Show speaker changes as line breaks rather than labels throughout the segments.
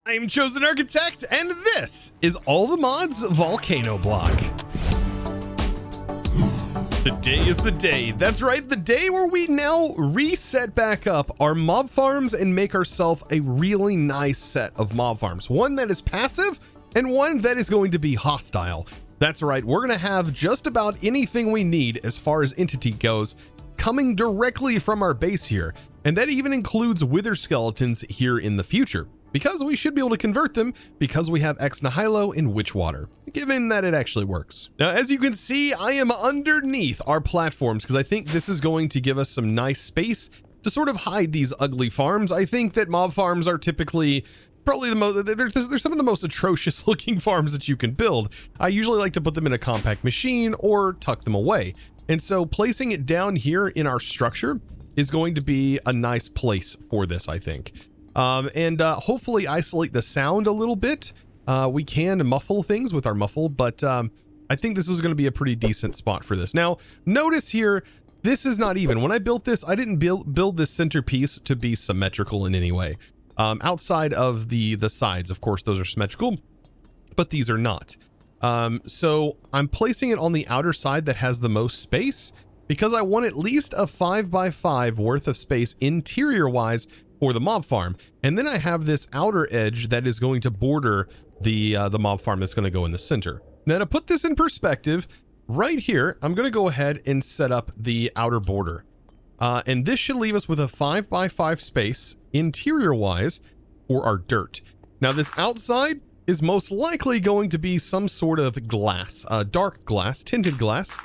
I'm ChosenArchitect, and this is All the Mods Volcano Block. Today is the day. That's right, the day where we now reset back up our mob farms and make ourselves a really nice set of mob farms. One that is passive and one that is going to be hostile. That's right, we're going to have just about anything we need as far as entity goes coming directly from our base here. And that even includes wither skeletons here in the future, because we should be able to convert them because we have Ex Nihilo in Witchwater, given that it actually works. Now, as you can see, I am underneath our platforms because I think this is going to give us some nice space to sort of hide these ugly farms. I think that mob farms are typically probably the most, they're some of the most atrocious looking farms that you can build. I usually like to put them in a compact machine or tuck them away. And so placing it down here in our structure is going to be a nice place for this, I think. Hopefully isolate the sound a little bit. We can muffle things with our muffle, but I think this is going to be a pretty decent spot for this. Now, notice here, this is not even. When I built this, I didn't build this centerpiece to be symmetrical in any way. Outside of the sides, of course, those are symmetrical, but these are not. So I'm placing it on the outer side that has the most space because I want at least a 5x5 worth of space interior wise for the mob farm. And then I have this outer edge that is going to border the mob farm that's going to go in the center. Now to put this in perspective, right here, I'm going to go ahead and set up the outer border. And this should leave us with a 5x5 space interior wise for our dirt. Now this outside is most likely going to be some sort of glass, dark glass, tinted glass,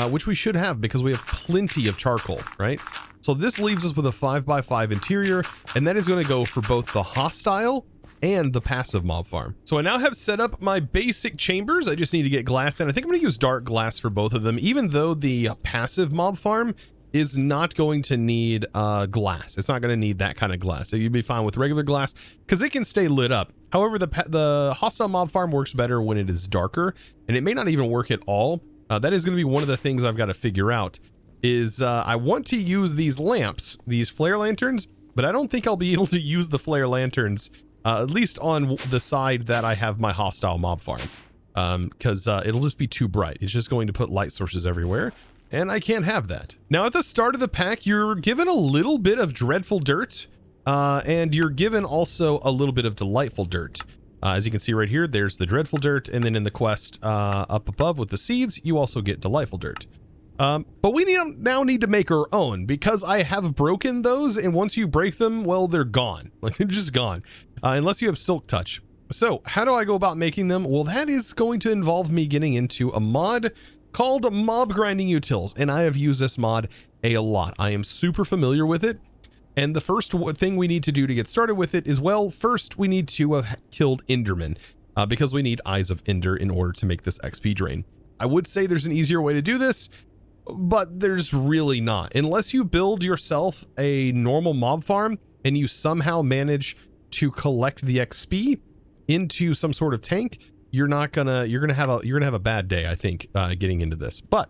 which we should have because we have plenty of charcoal, right? So this leaves us with a 5x5 interior, and that is going to go for both the hostile and the passive mob farm. So I now have set up my basic chambers. I just need to get glass in. I think I'm going to use dark glass for both of them, even though the passive mob farm is not going to need glass. It's not going to need that kind of glass. So you'd be fine with regular glass because it can stay lit up. However, the hostile mob farm works better when it is darker, and it may not even work at all. That is going to be one of the things I've got to figure out is I want to use these lamps, these flare lanterns, but I don't think I'll be able to use the flare lanterns, at least on the side that I have my hostile mob farm, because it'll just be too bright. It's just going to put light sources everywhere, and I can't have that. Now, at the start of the pack, you're given a little bit of dreadful dirt, and you're given also a little bit of delightful dirt. As you can see right here, there's the dreadful dirt, and then in the quest up above with the seeds, you also get delightful dirt. But we now need to make our own because I have broken those, and once you break them, well, they're gone. Like, they're just gone, unless you have silk touch. So how do I go about making them? Well, that is going to involve me getting into a mod called Mob Grinding Utils, and I have used this mod a lot. I am super familiar with it. And the first thing we need to do to get started with it is, well, first we need to have killed Enderman because we need Eyes of Ender in order to make this XP drain. I would say there's an easier way to do this, but there's really not. Unless you build yourself a normal mob farm and you somehow manage to collect the XP into some sort of tank, you're gonna have a bad day, I think, getting into this. But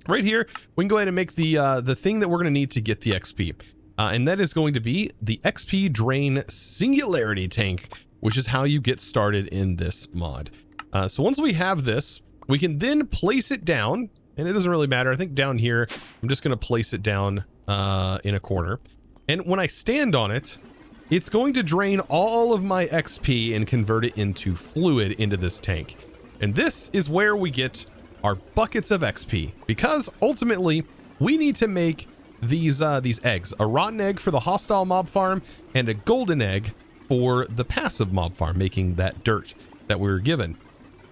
right here, we can go ahead and make the thing that we're gonna need to get the XP. And that is going to be the XP Drain Singularity Tank, which is how you get started in this mod. So once we have this, we can then place it down, and it doesn't really matter. I think down here, I'm just going to place it down in a corner. And when I stand on it, it's going to drain all of my XP and convert it into fluid into this tank. And this is where we get our buckets of XP, because ultimately we need to make these eggs, a rotten egg for the hostile mob farm and a golden egg for the passive mob farm, making that dirt that we were given.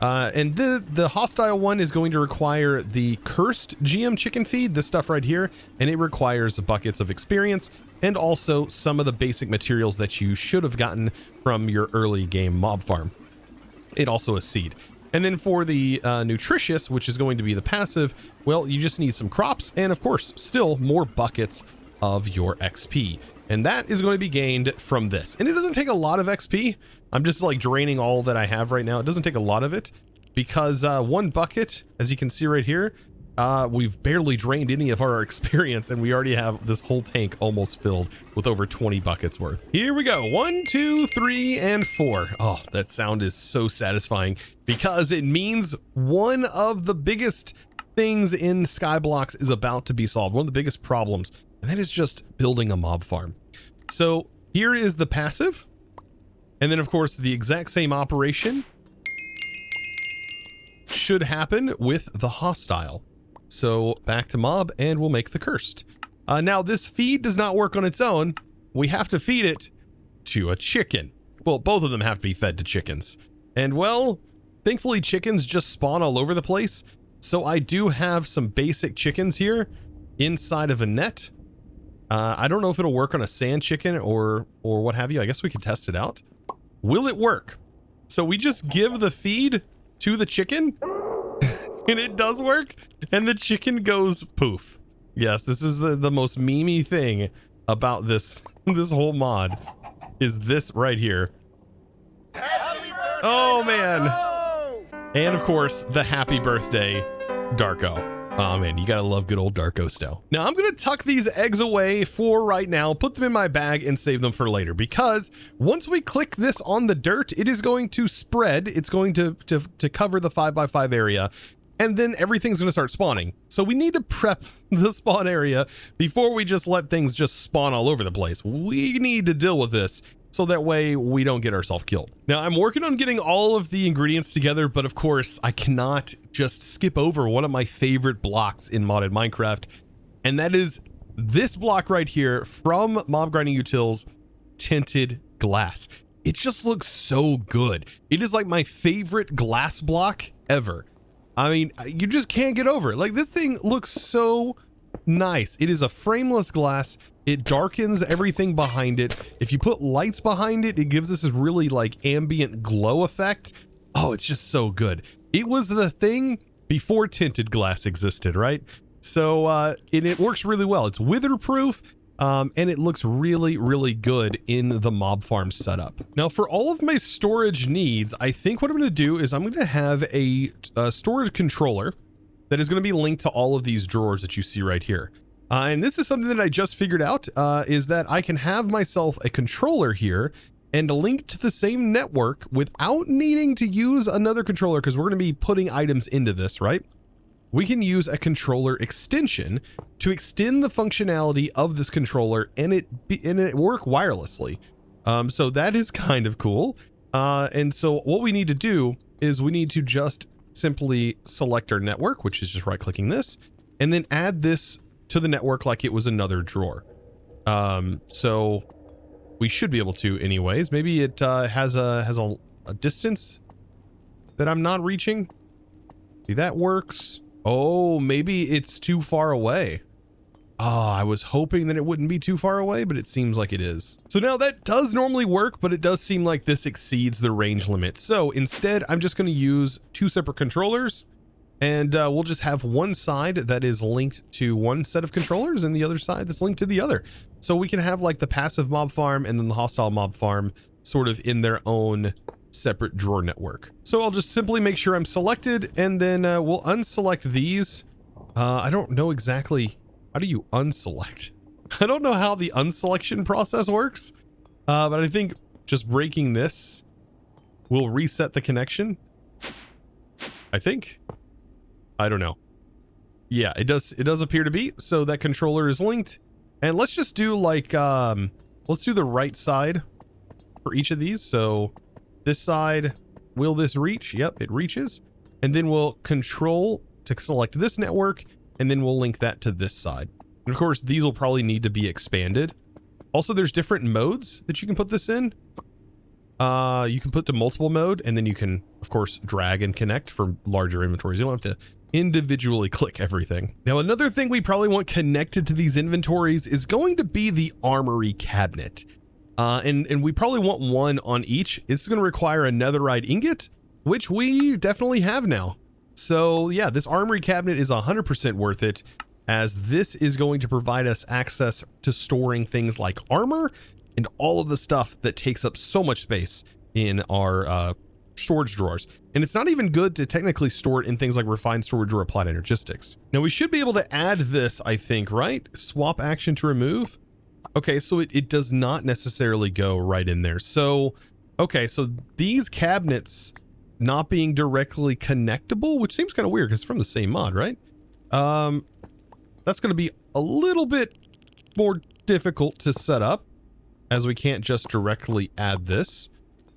And the hostile one is going to require the cursed GM chicken feed, this stuff right here, and it requires buckets of experience and also some of the basic materials that you should have gotten from your early game mob farm. It also a seed. And then for the nutritious, which is going to be the passive, well, you just need some crops and, of course, still more buckets of your XP. And that is going to be gained from this. And it doesn't take a lot of XP. I'm just like draining all that I have right now. It doesn't take a lot of it because one bucket, as you can see right here, We've barely drained any of our experience, and we already have this whole tank almost filled with over 20 buckets worth. Here we go. 1, 2, 3, and 4. Oh, that sound is so satisfying because it means one of the biggest things in Skyblocks is about to be solved. One of the biggest problems, and that is just building a mob farm. So here is the passive. And then, of course, the exact same operation should happen with the hostile. So back to mob, and we'll make the cursed. Now, this feed does not work on its own. We have to feed it to a chicken. Well, both of them have to be fed to chickens. And, well, thankfully, chickens just spawn all over the place. So I do have some basic chickens here inside of a net. I don't know if it'll work on a sand chicken or what have you. I guess we could test it out. Will it work? So we just give the feed to the chicken and it does work, and the chicken goes poof. Yes, this is the most memey thing about this whole mod is this right here. Oh man. And of course the happy birthday Darko. Oh man, you gotta love good old Darko still. Now I'm gonna tuck these eggs away for right now, put them in my bag, and save them for later, because once we click this on the dirt, it is going to spread. It's going to cover the 5x5 area, and then everything's gonna start spawning. So we need to prep the spawn area before we just let things just spawn all over the place. We need to deal with this so that way we don't get ourselves killed. Now, I'm working on getting all of the ingredients together, but of course, I cannot just skip over one of my favorite blocks in modded Minecraft, and that is this block right here from Mob Grinding Utils, tinted glass. It just looks so good. It is like my favorite glass block ever. I mean, you just can't get over it. Like, this thing looks so nice. It is a frameless glass. It darkens everything behind it. If you put lights behind it, it gives us this really like ambient glow effect. Oh, it's just so good. It was the thing before tinted glass existed, right? So it works really well. It's witherproof, and it looks really, really good in the mob farm setup. Now, for all of my storage needs, I think what I'm going to do is I'm going to have a storage controller that is going to be linked to all of these drawers that you see right here. And this is something that I just figured out, is that I can have myself a controller here and link to the same network without needing to use another controller, because we're going to be putting items into this, right? We can use a controller extension to extend the functionality of this controller, and it work wirelessly. So that is kind of cool. And so what we need to do is we need to just simply select our network, which is just right-clicking this, and then add this to the network like it was another drawer. So we should be able to anyways. Maybe it has a distance that I'm not reaching. See, that works. Oh, maybe it's too far away. Oh, I was hoping that it wouldn't be too far away, but it seems like it is. So now that does normally work, but it does seem like this exceeds the range limit. So instead, I'm just going to use two separate controllers, and we'll just have one side that is linked to one set of controllers and the other side that's linked to the other. So we can have like the passive mob farm and then the hostile mob farm sort of in their own separate drawer network. So I'll just simply make sure I'm selected, and then we'll unselect these. I don't know exactly, how do you unselect? I don't know how the unselection process works, but I think just breaking this will reset the connection. I think. I don't know. Yeah, it does appear to be. So that controller is linked, and let's just do like let's do the right side for each of these. So this side, will this reach? Yep, it reaches. And then we'll control to select this network, and then we'll link that to this side. And of course, these will probably need to be expanded. Also, there's different modes that you can put this in. You can put to multiple mode, and then you can, of course, drag and connect for larger inventories. You don't have to individually click everything. Now, another thing we probably want connected to these inventories is going to be the armory cabinet. And we probably want one on each. It's going to require a netherite ingot, which we definitely have now. So yeah, this armory cabinet is 100% worth it, as this is going to provide us access to storing things like armor and all of the stuff that takes up so much space in our storage drawers. And it's not even good to technically store it in things like refined storage or applied energistics. Now we should be able to add this, I think, right? Swap action to remove. Okay, so it does not necessarily go right in there. So, okay, so these cabinets not being directly connectable, which seems kind of weird because it's from the same mod, right? That's going to be a little bit more difficult to set up, as we can't just directly add this.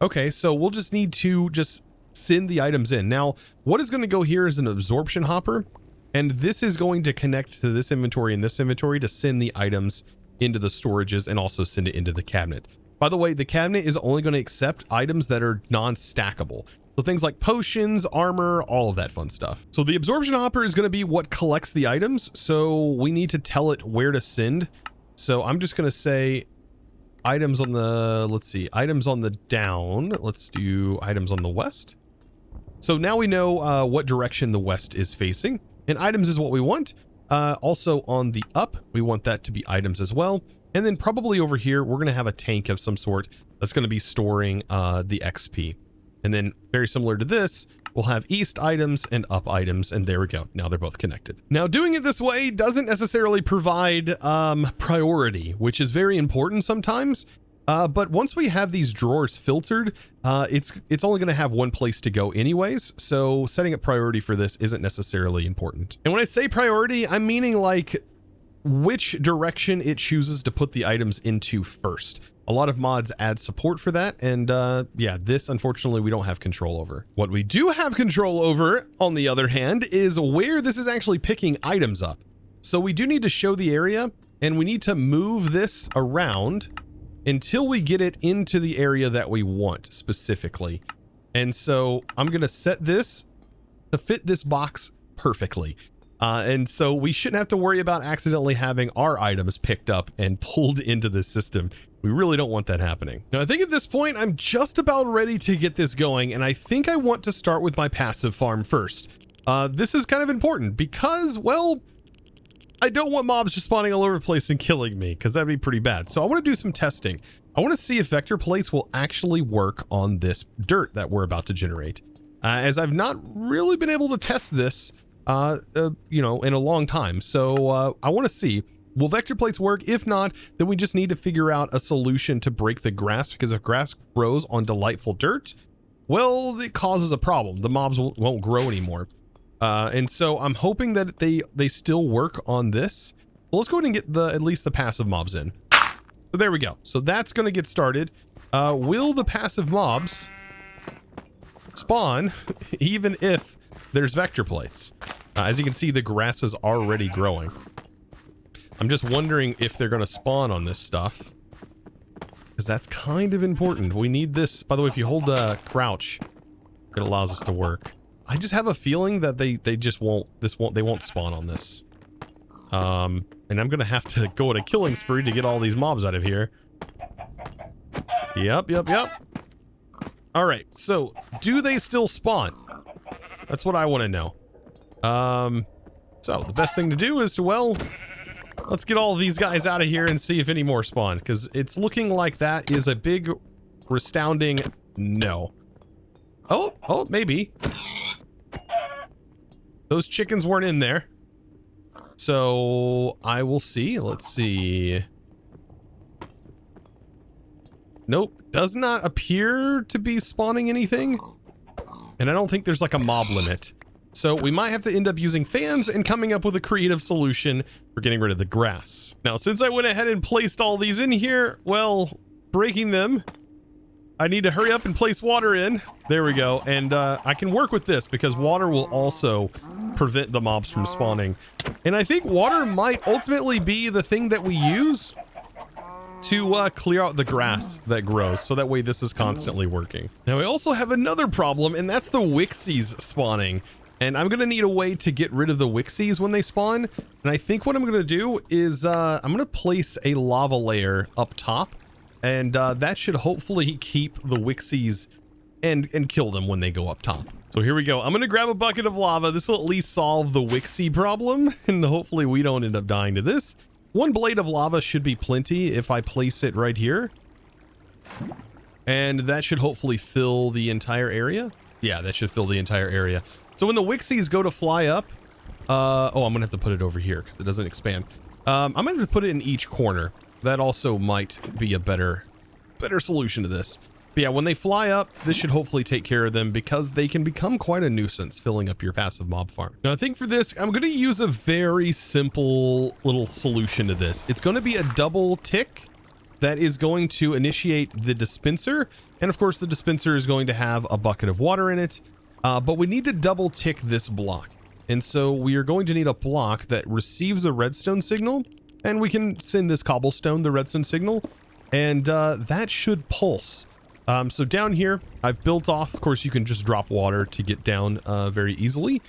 Okay, so we'll just need to just send the items in. Now, what is going to go here is an absorption hopper, and this is going to connect to this inventory and this inventory to send the items into the storages and also send it into the cabinet. By the way, the cabinet is only going to accept items that are non-stackable. So things like potions, armor, all of that fun stuff. So the absorption hopper is going to be what collects the items. So we need to tell it where to send. So I'm just going to say items on the, let's see, items on the down. Let's do items on the west. So now we know what direction the west is facing, and items is what we want. Also on the up, we want that to be items as well. And then probably over here, we're going to have a tank of some sort that's going to be storing the XP. And then very similar to this, we'll have east items and up items, and there we go. Now they're both connected. Now doing it this way doesn't necessarily provide priority, which is very important sometimes. But once we have these drawers filtered, it's only going to have one place to go anyways. So setting up priority for this isn't necessarily important. And when I say priority, I'm meaning like which direction it chooses to put the items into first. A lot of mods add support for that, and yeah, this unfortunately we don't have control over. What we do have control over, on the other hand, is where this is actually picking items up. So we do need to show the area, and we need to move this around until we get it into the area that we want specifically. And so I'm going to set this to fit this box perfectly. And so we shouldn't have to worry about accidentally having our items picked up and pulled into the system. We really don't want that happening. Now, I think at this point, I'm just about ready to get this going, and I think I want to start with my passive farm first. This is kind of important because, well, I don't want mobs just spawning all over the place and killing me, because that'd be pretty bad. So I want to do some testing. I want to see if vector plates will actually work on this dirt that we're about to generate. As I've not really been able to test this you know, in a long time. So I want to see, will vector plates work? If not, then we just need to figure out a solution to break the grass, because if grass grows on delightful dirt, well, it causes a problem. The mobs won't grow anymore. And so I'm hoping that they still work on this. Well, let's go ahead and get at least the passive mobs in. So there we go. So that's going to get started. Will the passive mobs spawn even if there's vector plates? As you can see, the grass is already growing. I'm just wondering if they're going to spawn on this stuff, because that's kind of important. We need this. By the way, if you hold crouch, it allows us to work. I just have a feeling that they just won't spawn on this. And I'm going to have to go on a killing spree to get all these mobs out of here. Yep. All right. So do they still spawn? That's what I want to know. So the best thing to do is to, well, let's get all of these guys out of here and see if any more spawn, because it's looking like that is a big, resounding no. Oh, maybe. Those chickens weren't in there. So I will see. Let's see. Nope. Does not appear to be spawning anything. And I don't think there's like a mob limit. So we might have to end up using fans and coming up with a creative solution for getting rid of the grass. Now, since I went ahead and placed all these in here, well, breaking them, I need to hurry up and place water in. There we go. And I can work with this because water will also prevent the mobs from spawning. And I think water might ultimately be the thing that we use to clear out the grass that grows, so that way this is constantly working. Now, we also have another problem, and that's the Wixies spawning. And I'm going to need a way to get rid of the Wixies when they spawn. And I think what I'm going to do is I'm going to place a lava layer up top. And that should hopefully keep the Wixies and kill them when they go up top. So here we go. I'm going to grab a bucket of lava. This will at least solve the Wixie problem. And hopefully we don't end up dying to this. One blade of lava should be plenty if I place it right here. And that should hopefully fill the entire area. Yeah, that should fill the entire area. So when the Wixies go to fly up, oh, I'm gonna have to put it over here because it doesn't expand. I'm gonna have to put it in each corner. That also might be a better solution to this. But yeah, when they fly up, this should hopefully take care of them because they can become quite a nuisance filling up your passive mob farm. Now, I think for this, I'm going to use a very simple little solution to this. It's going to be a double tick that is going to initiate the dispenser. And of course, the dispenser is going to have a bucket of water in it. But we need to double tick this block. And so we are going to need a block that receives a redstone signal. And we can send this cobblestone the redstone signal. And that should pulse. So down here, I've built off, of course, you can just drop water to get down very easily.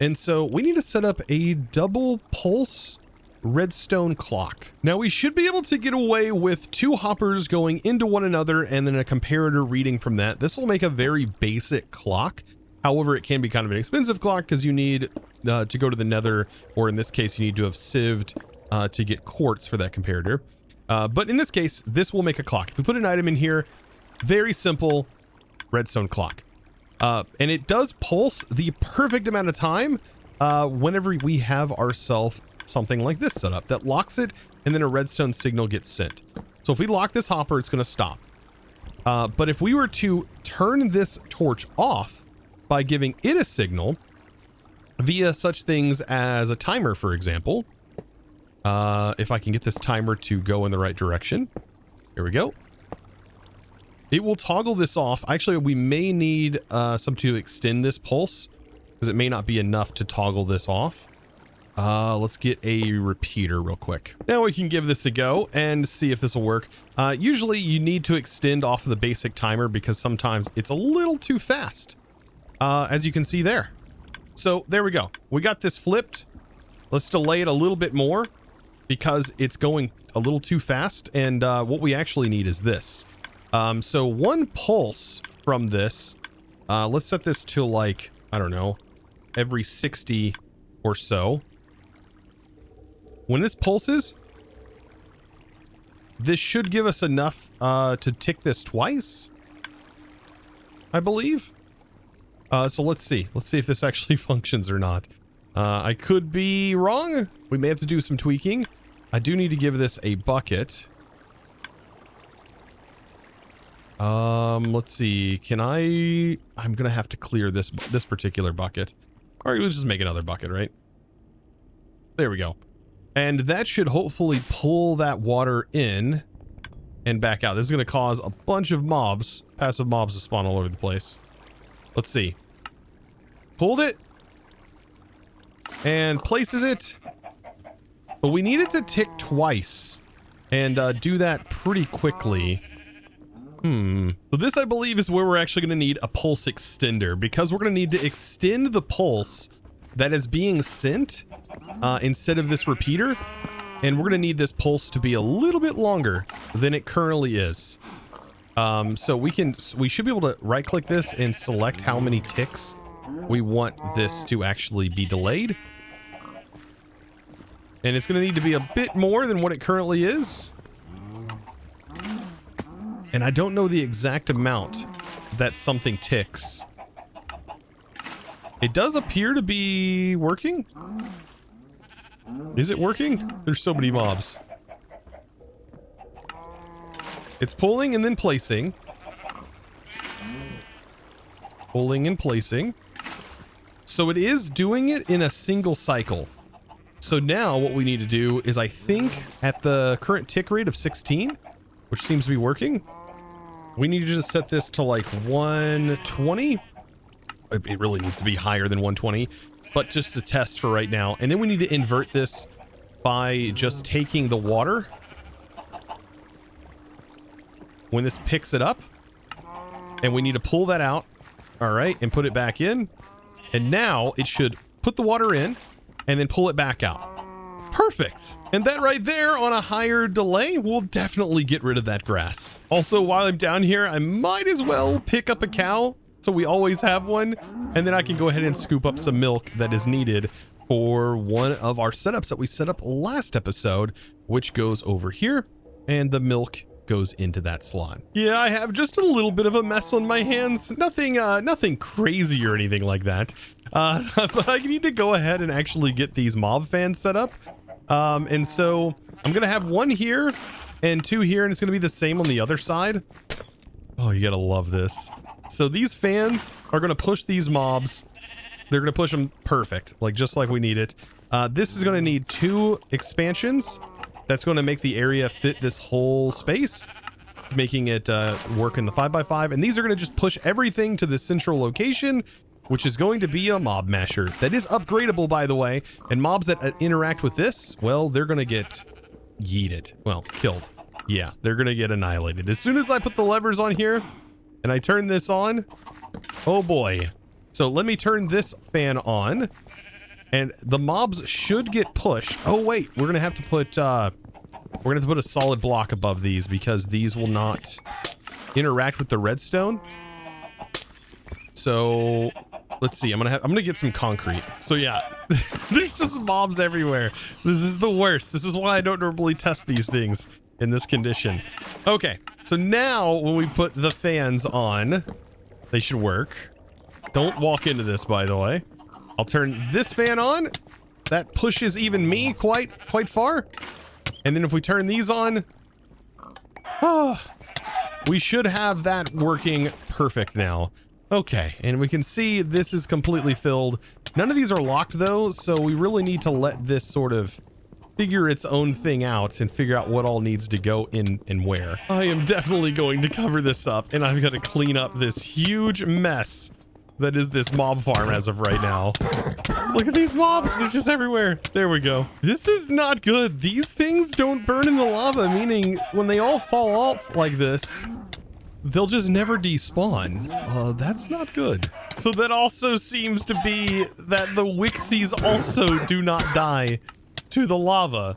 And so we need to set up a double pulse redstone clock. Now we should be able to get away with 2 hoppers going into one another and then a comparator reading from that. This will make a very basic clock. However, it can be kind of an expensive clock because you need to go to the nether, or in this case, you need to have sieved to get quartz for that comparator. But in this case, this will make a clock. If we put an item in here, very simple redstone clock. And it does pulse the perfect amount of time whenever we have ourselves something like this set up that locks it, and then a redstone signal gets sent. So if we lock this hopper, it's going to stop. But if we were to turn this torch off by giving it a signal via such things as a timer, for example, if I can get this timer to go in the right direction, here we go. It will toggle this off. Actually, we may need some to extend this pulse because it may not be enough to toggle this off. Let's get a repeater real quick. Now we can give this a go and see if this will work. Usually you need to extend off of the basic timer because sometimes it's a little too fast, as you can see there. So there we go. We got this flipped. Let's delay it a little bit more because it's going a little too fast. And what we actually need is this. So 1 pulse from this, let's set this to like, I don't know, every 60 or so. When this pulses, this should give us enough to tick this twice, I believe. So let's see. Let's see if this actually functions or not. I could be wrong. We may have to do some tweaking. I do need to give this a bucket. Let's see. I'm gonna have to clear this particular bucket. All right, we'll just make another bucket, right? There we go. And that should hopefully pull that water in and back out. This is gonna cause a bunch of mobs, passive mobs, to spawn all over the place. Let's see. Pulled it and places it, but we need it to tick twice and do that pretty quickly. So this, I believe, is where we're actually going to need a pulse extender, because we're going to need to extend the pulse that is being sent instead of this repeater. And we're going to need this pulse to be a little bit longer than it currently is. So we should be able to right click this and select how many ticks we want this to actually be delayed. And it's going to need to be a bit more than what it currently is. And I don't know the exact amount that something ticks. It does appear to be working. Is it working? There's so many mobs. It's pulling and then placing. Pulling and placing. So it is doing it in a single cycle. So now what we need to do is, I think, at the current tick rate of 16, which seems to be working, we need to just set this to like 120. It really needs to be higher than 120, but just to test for right now. And then we need to invert this by just taking the water when this picks it up, and we need to pull that out. All right, and put it back in. And now it should put the water in and then pull it back out. Perfect. And that right there, on a higher delay, will definitely get rid of that grass. Also, while I'm down here, I might as well pick up a cow, so we always have one, and then I can go ahead and scoop up some milk that is needed for one of our setups that we set up last episode, which goes over here, and the milk goes into that slot. Yeah, I have just a little bit of a mess on my hands. Nothing crazy or anything like that. But I need to go ahead and actually get these mob fans set up. And so I'm going to have one here and two here, and it's going to be the same on the other side. Oh, you got to love this. So these fans are going to push these mobs. They're going to push them perfect, like just like we need it. This is going to need 2 expansions. That's going to make the area fit this whole space, making it work in the 5x5. And these are going to just push everything to the central location, which is going to be a mob masher. That is upgradable, by the way. And mobs that interact with this, well, they're going to get yeeted. Well, killed. Yeah, they're going to get annihilated. As soon as I put the levers on here and I turn this on, oh boy. So let me turn this fan on. And the mobs should get pushed. Oh wait, we're gonna have to put a solid block above these because these will not interact with the redstone. So let's see. I'm gonna get some concrete. So yeah, there's just mobs everywhere. This is the worst. This is why I don't normally test these things in this condition. Okay, so now when we put the fans on, they should work. Don't walk into this, by the way. I'll turn this fan on. That pushes even me quite far. And then if we turn these on, we should have that working perfect now. Okay, and we can see this is completely filled. None of these are locked though, so we really need to let this sort of figure its own thing out and figure out what all needs to go in and where. I am definitely going to cover this up, and I've got to clean up this huge mess that is this mob farm as of right now. Look at these mobs. They're just everywhere. There we go. This is not good. These things don't burn in the lava, meaning when they all fall off like this, they'll just never despawn. That's not good. So that also seems to be that the Wixies also do not die to the lava.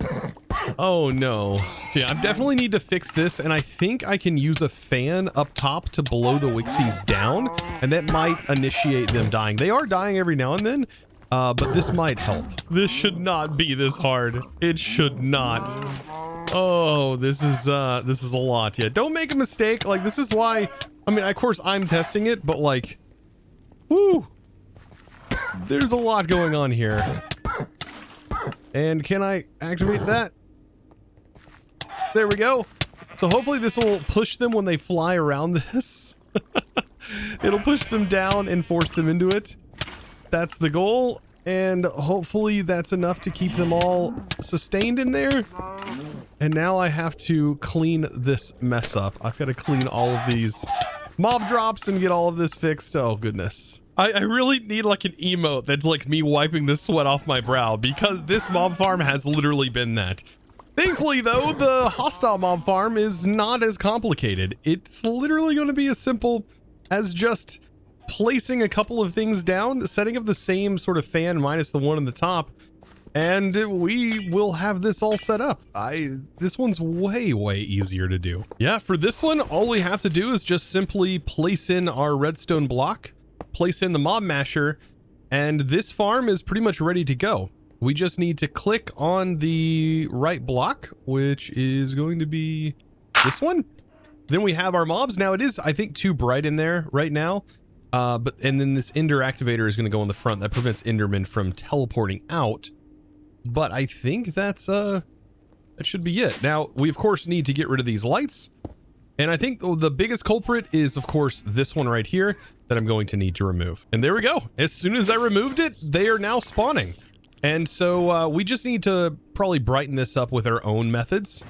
Oh no. So yeah, I definitely need to fix this, and I think I can use a fan up top to blow the Wixies down, and that might initiate them dying. They are dying every now and then, but this might help. This should not be this hard. It should not. Oh, this is a lot. Yeah, don't make a mistake. Like, this is why, I mean, of course I'm testing it, but like, whoo, there's a lot going on here. And can I activate that? There we go. So hopefully this will push them when they fly around this. It'll push them down and force them into it. That's the goal. And hopefully that's enough to keep them all sustained in there. And now I have to clean this mess up. I've got to clean all of these mob drops and get all of this fixed. Oh, goodness. I really need like an emote that's like me wiping the sweat off my brow, because this mob farm has literally been that. Thankfully, though, the hostile mob farm is not as complicated. It's literally going to be as simple as just placing a couple of things down, setting up the same sort of fan minus the one on the top, and we will have this all set up. This one's way easier to do. Yeah, for this one, all we have to do is just simply place in our redstone block, place in the mob masher, and this farm is pretty much ready to go. We just need to click on the right block, which is going to be this one. Then we have our mobs. Now it is, I think, too bright in there right now. And then this Ender activator is going to go on the front. That prevents Endermen from teleporting out. But I think that should be it. Now, we of course need to get rid of these lights. And I think the biggest culprit is, of course, this one right here that I'm going to need to remove. And there we go. As soon as I removed it, they are now spawning. And so we just need to probably brighten this up with our own methods.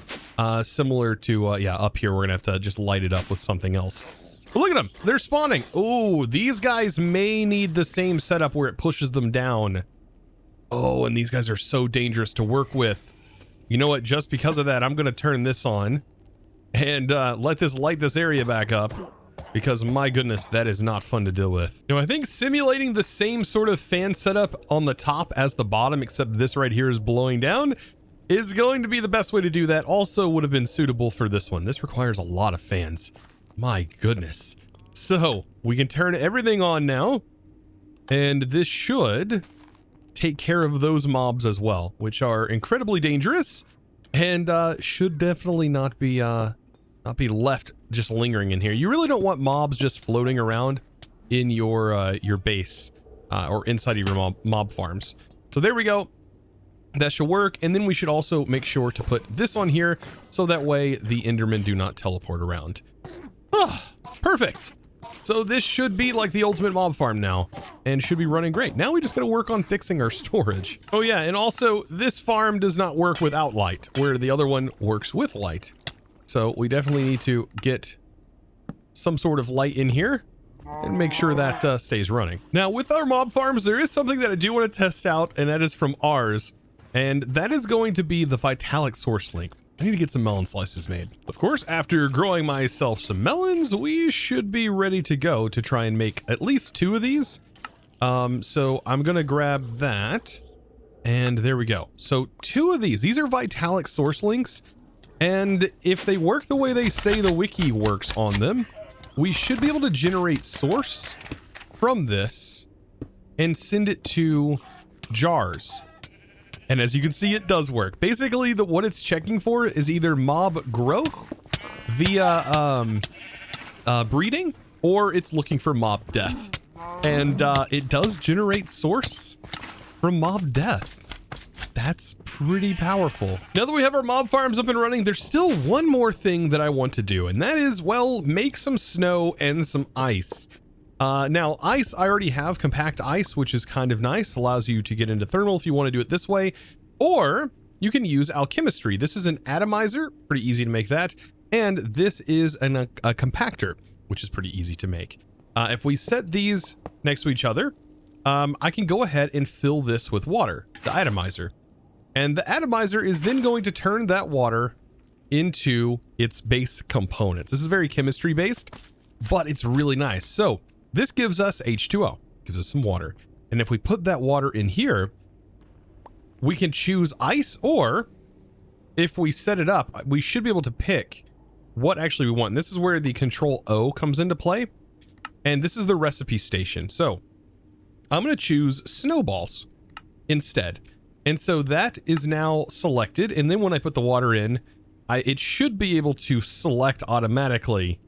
Similar to, yeah, up here, we're going to have to just light it up with something else. But look at them. They're spawning. Oh, these guys may need the same setup where it pushes them down. Oh, and these guys are so dangerous to work with. You know what? Just because of that, I'm going to turn this on and let this light this area back up. Because my goodness, that is not fun to deal with. You know, I think simulating the same sort of fan setup on the top as the bottom, except this right here is blowing down, is going to be the best way to do that. Also would have been suitable for this one. This requires a lot of fans. My goodness. So we can turn everything on now, and this should take care of those mobs as well, which are incredibly dangerous and should definitely not be not be left just lingering in here. You really don't want mobs just floating around in your base or inside of your mob farms. So there we go. That should work. And then we should also make sure to put this on here so that way the Endermen do not teleport around. Oh, perfect. So this should be like the ultimate mob farm now and should be running great. Now we just got to work on fixing our storage. Oh yeah, and also this farm does not work without light, where the other one works with light. So we definitely need to get some sort of light in here and make sure that stays running. Now with our mob farms, there is something that I do want to test out, and that is from ours. And that is going to be the Vitalic source link. I need to get some melon slices made. Of course, after growing myself some melons, we should be ready to go to try and make at least 2 of these. So I'm going to grab that. And there we go. So 2 of these are Vitalic source links. And if they work the way they say the wiki works on them, we should be able to generate source from this and send it to jars. And as you can see, it does work. Basically, what it's checking for is either mob growth via breeding, or it's looking for mob death. And it does generate source from mob death. That's pretty powerful. Now that we have our mob farms up and running, there's still one more thing that I want to do, and that is, well, make some snow and some ice. Now, ice, I already have compact ice, which is kind of nice. Allows you to get into thermal if you want to do it this way. Or you can use alchemistry. This is an atomizer, pretty easy to make that. And this is a compactor, which is pretty easy to make. If we set these next to each other, I can go ahead and fill this with water, the atomizer. And the atomizer is then going to turn that water into its base components. This is very chemistry based, but it's really nice. So this gives us H2O, gives us some water. And if we put that water in here, we can choose ice, or if we set it up, we should be able to pick what actually we want. And this is where the Control O comes into play. And this is the recipe station. So I'm going to choose snowballs instead. And so that is now selected. And then when I put the water in, it should be able to select automatically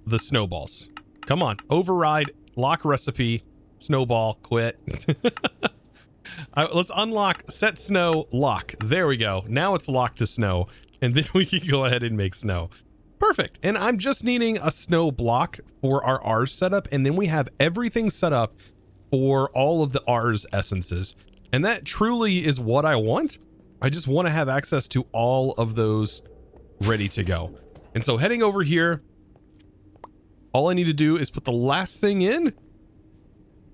the snowballs. Come on, override, lock recipe, snowball, quit. Let's unlock, set snow, lock. There we go. Now it's locked to snow. And then we can go ahead and make snow. Perfect. And I'm just needing a snow block for our R's setup. And then we have everything set up for all of the R's essences. And that truly is what I want. I just want to have access to all of those ready to go. And so heading over here, all I need to do is put the last thing in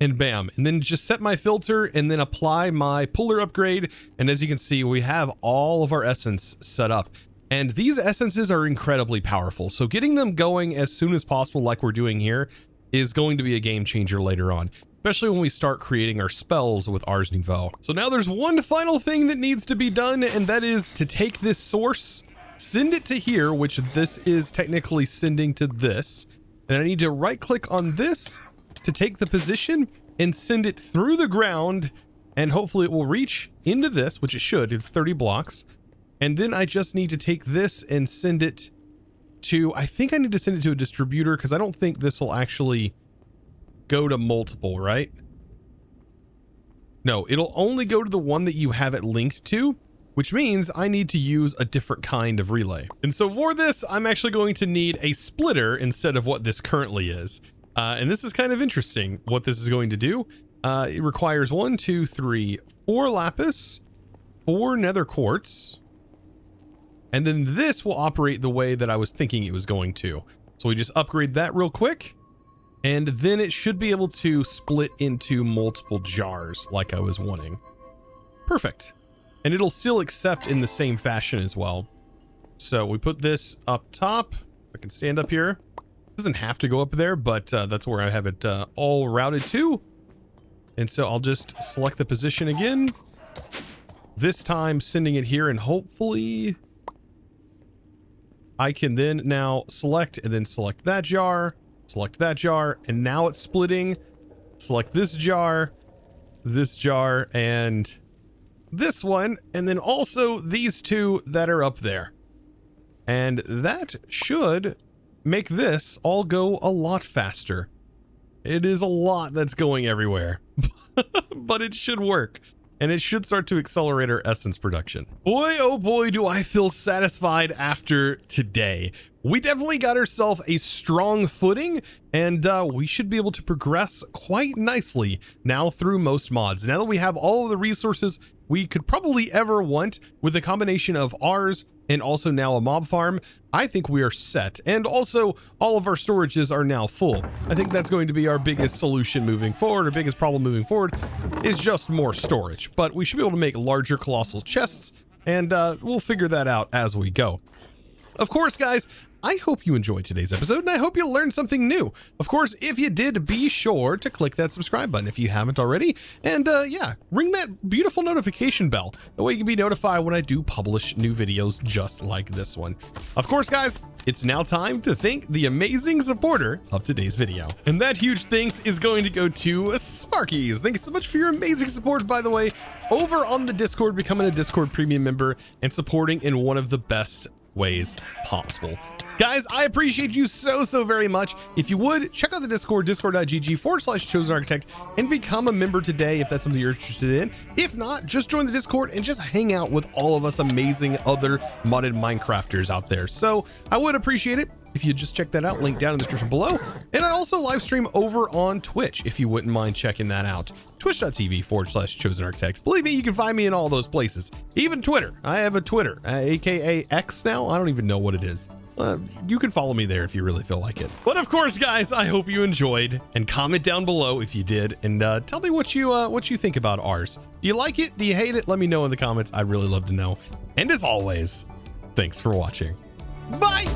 and bam, and then just set my filter and then apply my puller upgrade. And as you can see, we have all of our essence set up, and these essences are incredibly powerful. So getting them going as soon as possible, like we're doing here, is going to be a game changer later on, especially when we start creating our spells with Ars Nouveau. So now there's one final thing that needs to be done, and that is to take this source, send it to here, which this is technically sending to this. And I need to right click on this to take the position and send it through the ground, and hopefully it will reach into this, which it should. It's 30 blocks. And then I just need to take this and send it to, I think I need to send it to a distributor, because I don't think this will actually go to multiple, right? No, it'll only go to the one that you have it linked to, which means I need to use a different kind of relay. And so for this, I'm actually going to need a splitter instead of what this currently is. And this is kind of interesting what this is going to do. It requires 4 lapis, 4 nether quartz, and then this will operate the way that I was thinking it was going to. So we just upgrade that real quick, and then it should be able to split into multiple jars like I was wanting. Perfect. And it'll still accept in the same fashion as well. So we put this up top. I can stand up here. It doesn't have to go up there, but that's where I have it all routed to. And so I'll just select the position again. This time sending it here, and hopefully I can then now select and then select that jar, and now it's splitting. Select this jar, and this one, and then also these two that are up there. and that should make this all go a lot faster. It is a lot that's going everywhere, but it should work. And it should start to accelerate our essence production. Boy, oh boy, do I feel satisfied after today. We definitely got ourselves a strong footing, and we should be able to progress quite nicely now through most mods. Now that we have all of the resources we could probably ever want with a combination of ours and also now a mob farm, I think we are set. And also all of our storages are now full. I think that's going to be our biggest solution moving forward, our biggest problem moving forward is just more storage. But we should be able to make larger colossal chests, and we'll figure that out as we go. Of course, guys, I hope you enjoyed today's episode, and I hope you learned something new. Of course, if you did, be sure to click that subscribe button if you haven't already. And yeah, ring that beautiful notification bell. That way you can be notified when I do publish new videos just like this one. Of course, guys, it's now time to thank the amazing supporter of today's video. And that huge thanks is going to go to Sparkies. Thanks so much for your amazing support, by the way, over on the Discord, becoming a Discord premium member and supporting in one of the best ways possible. Guys, I appreciate you so very much. If you would, check out the Discord, discord.gg/ChosenArchitect, and become a member today if that's something you're interested in. If not, just join the Discord and just hang out with all of us amazing other modded Minecrafters out there. So I would appreciate it if you just check that out, link down in the description below. And I also live stream over on Twitch if you wouldn't mind checking that out. Twitch.tv/ChosenArchitect. Believe me, you can find me in all those places. Even Twitter. I have a Twitter, aka X now. I don't even know what it is. You can follow me there if you really feel like it. But of course, guys, I hope you enjoyed, and comment down below if you did, and tell me what you think about ours. Do you like it? Do you hate it? Let me know in the comments. I'd really love to know. And as always, thanks for watching. Bye.